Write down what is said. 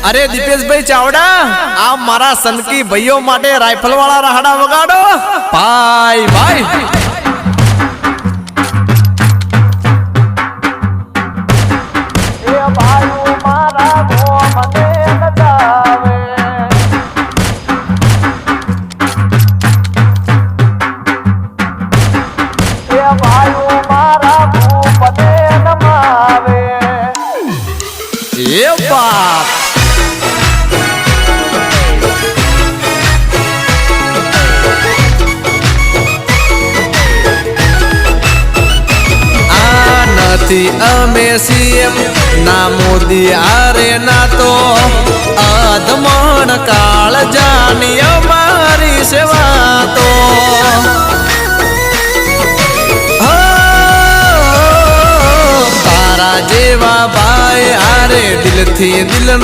अरे दीपेश भाई चावड़ा आप मारा सनकी भाइयों माटे राइफल वाला राहड़ा वगाड़ो भाई भाई ये बाप अमे सीएम ना मोदी आरे ना तो अधमण काल जानी हमारी सेवा तो तारा जेवा भाई आरे दिल थी दिल